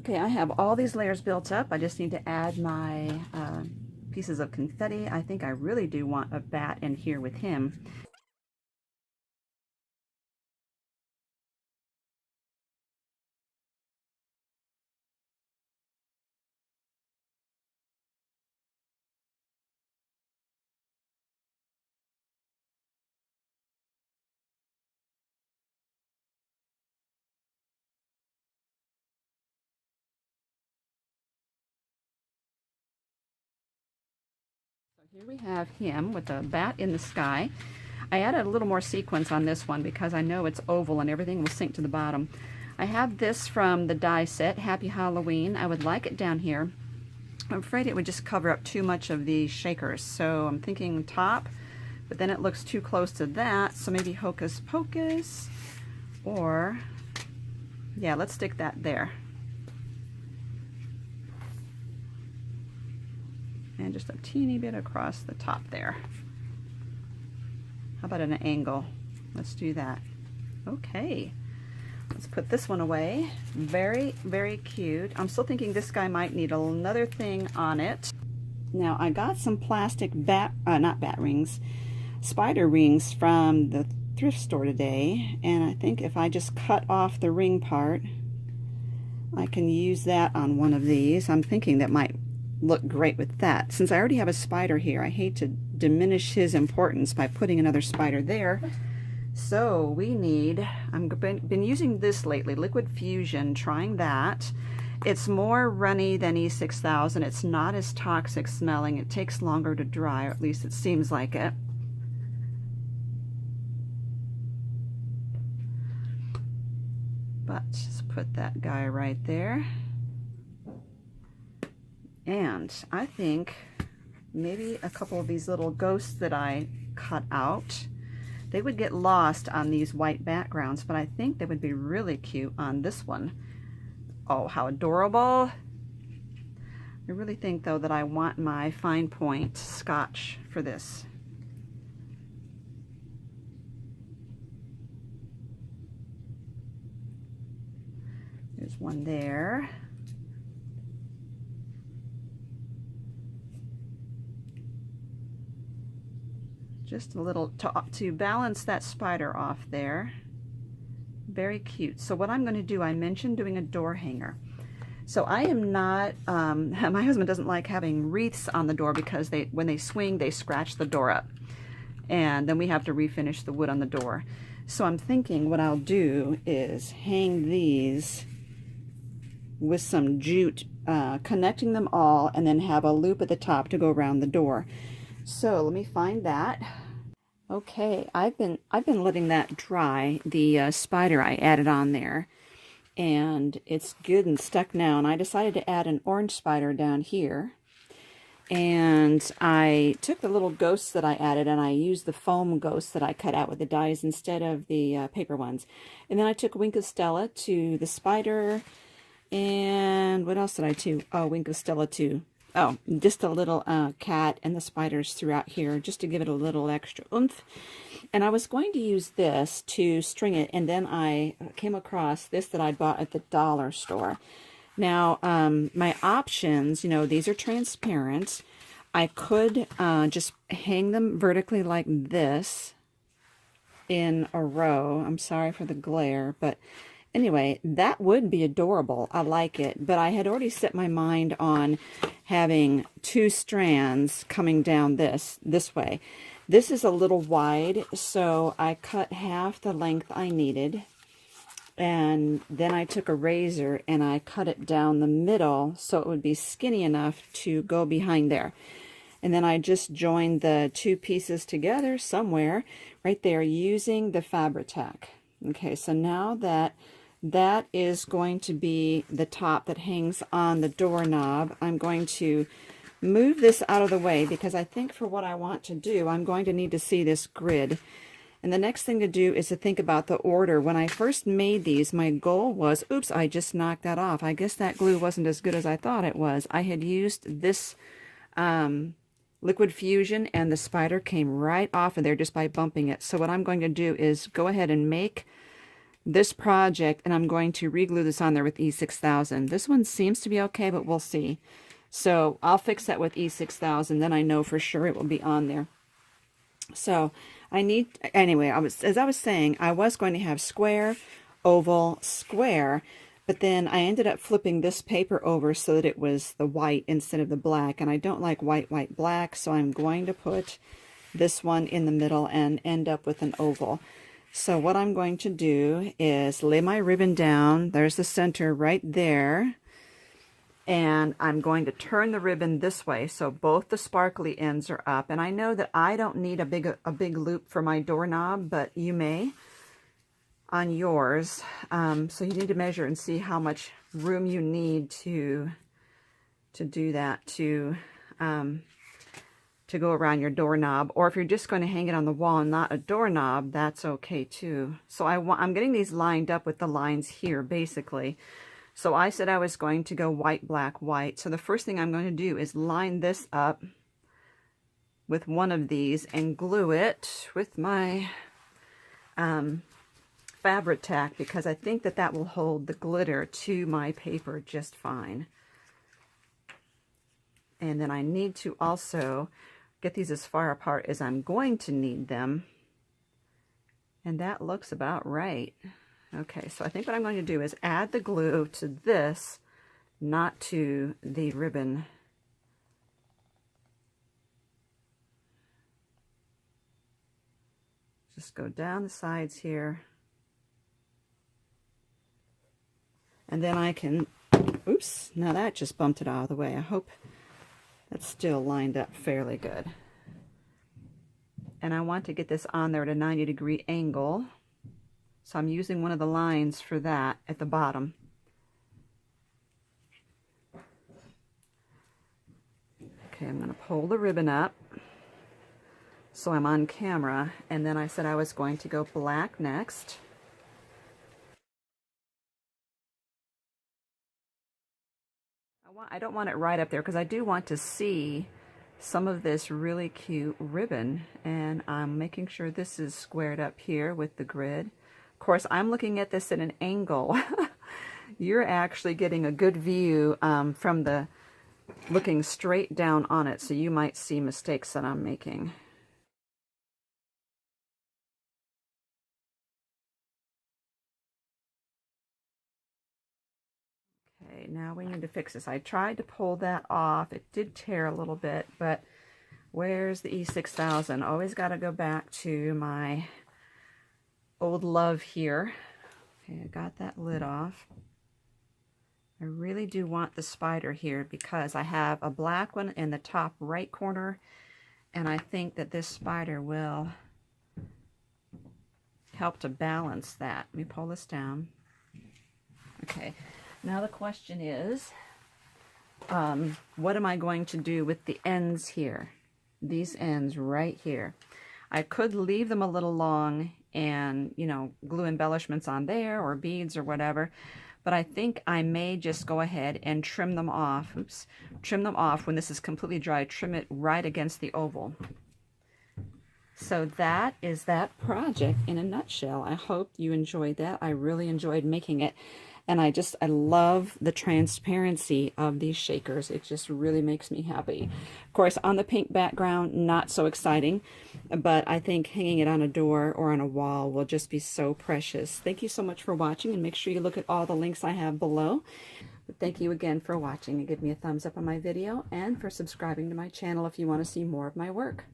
Okay, I have all these layers built up. I just need to add my pieces of confetti. I think I really do want a bat in here with him. Here we have him with a bat in the sky. I added a little more sequence on this one because I know it's oval and everything will sink to the bottom. I have this from the die set, Happy Halloween. I would like it down here. I'm afraid it would just cover up too much of the shakers, so I'm thinking top, but then it looks too close to that, so maybe Hocus Pocus, or, yeah, let's stick that there. And just a teeny bit across the top there. How about an angle? Let's do that. Okay, let's put this one away. Very, very cute. I'm still thinking this guy might need another thing on it. Now, I got some plastic not bat rings, spider rings from the thrift store today, and I think if I just cut off the ring part, I can use that on one of these. I'm thinking that might look great with that. Since I already have a spider here, I hate to diminish his importance by putting another spider there. So we need, I've been using this lately, Liquid Fusion, trying that. It's more runny than E6000. It's not as toxic smelling. It takes longer to dry, or at least it seems like it. But just put that guy right there. And I think maybe a couple of these little ghosts that I cut out, they would get lost on these white backgrounds, but I think they would be really cute on this one. Oh, how adorable. I really think, though, that I want my fine point scotch for this. There's one there. Just a little to balance that spider off there. Very cute. So what I'm going to do, I mentioned doing a door hanger. So I am not, my husband doesn't like having wreaths on the door because when they swing, they scratch the door up. And then we have to refinish the wood on the door. So I'm thinking what I'll do is hang these with some jute, connecting them all, and then have a loop at the top to go around the door. So let me find that. Okay, I've been letting that dry, the spider I added on there, and it's good and stuck now. And I decided to add an orange spider down here. And I took the little ghosts that I added and I used the foam ghosts that I cut out with the dies instead of the paper ones. And then I took Wink of Stella to the spider. And what else did I do? Oh, Wink of Stella too. Oh, just a little cat and the spiders throughout here just to give it a little extra oomph. And I was going to use this to string it, and then I came across this that I bought at the dollar store. Now, my options, you know, these are transparent. I could just hang them vertically like this in a row. I'm sorry for the glare, but anyway, that would be adorable. I like it, but I had already set my mind on having two strands coming down this way. This is a little wide, so I cut half the length I needed, and then I took a razor and I cut it down the middle so it would be skinny enough to go behind there. And then I just joined the two pieces together somewhere right there using the Fabri-Tac. Okay, so now that is going to be the top that hangs on the doorknob. I'm going to move this out of the way because I think for what I want to do, I'm going to need to see this grid. And the next thing to do is to think about the order. When I first made these, my goal was, oops, I just knocked that off. I guess that glue wasn't as good as I thought it was. I had used this Liquid Fusion, and the spider came right off of there just by bumping it. So what I'm going to do is go ahead and make this project, and I'm going to re-glue this on there with E6000. This one seems to be okay, but we'll see. So I'll fix that with E6000, then I know for sure it will be on there. So I need, anyway, as I was saying, I was going to have square, oval, square, but then I ended up flipping this paper over so that it was the white instead of the black, and I don't like white, white, black, so I'm going to put this one in the middle and end up with an oval. So what I'm going to do is lay my ribbon down. There's the center right there. And I'm going to turn the ribbon this way so both the sparkly ends are up. And I know that I don't need a big loop for my doorknob, but you may on yours. So you need to measure and see how much room you need to do that, to go around your doorknob. Or if you're just going to hang it on the wall and not a doorknob, that's okay too. So I'm getting these lined up with the lines here basically. So I said I was going to go white, black, white. So the first thing I'm going to do is line this up with one of these and glue it with my fabric tack, because I think that that will hold the glitter to my paper just fine. And then I need to also get these as far apart as I'm going to need them. And that looks about right. Okay, so I think what I'm going to do is add the glue to this, not to the ribbon. Just go down the sides here. And then I can, oops, now that just bumped it out of the way. I hope that's still lined up fairly good. And I want to get this on there at a 90-degree angle. So I'm using one of the lines for that at the bottom. Okay, I'm going to pull the ribbon up so I'm on camera, and then I said I was going to go black next. I don't want it right up there because I do want to see some of this really cute ribbon, and I'm making sure this is squared up here with the grid. Of course, I'm looking at this at an angle. You're actually getting a good view from the looking straight down on it, so you might see mistakes that I'm making. Okay, now we need to fix this. I tried to pull that off. It did tear a little bit, but where's the E6000? Always got to go back to my old love here. Okay, I got that lid off. I really do want the spider here because I have a black one in the top right corner, and I think that this spider will help to balance that. Let me pull this down. Okay, now the question is, what am I going to do with the ends here? These ends right here. I could leave them a little long and, you know, glue embellishments on there or beads or whatever, but I think I may just go ahead and trim them off. Oops, trim them off when this is completely dry. Trim it right against the oval. So that is that project in a nutshell. I hope you enjoyed that. I really enjoyed making it. And I love the transparency of these shakers. It just really makes me happy. Of course, on the pink background, not so exciting, but I think hanging it on a door or on a wall will just be so precious. Thank you so much for watching, and make sure you look at all the links I have below. But thank you again for watching, and give me a thumbs up on my video, and for subscribing to my channel if you want to see more of my work.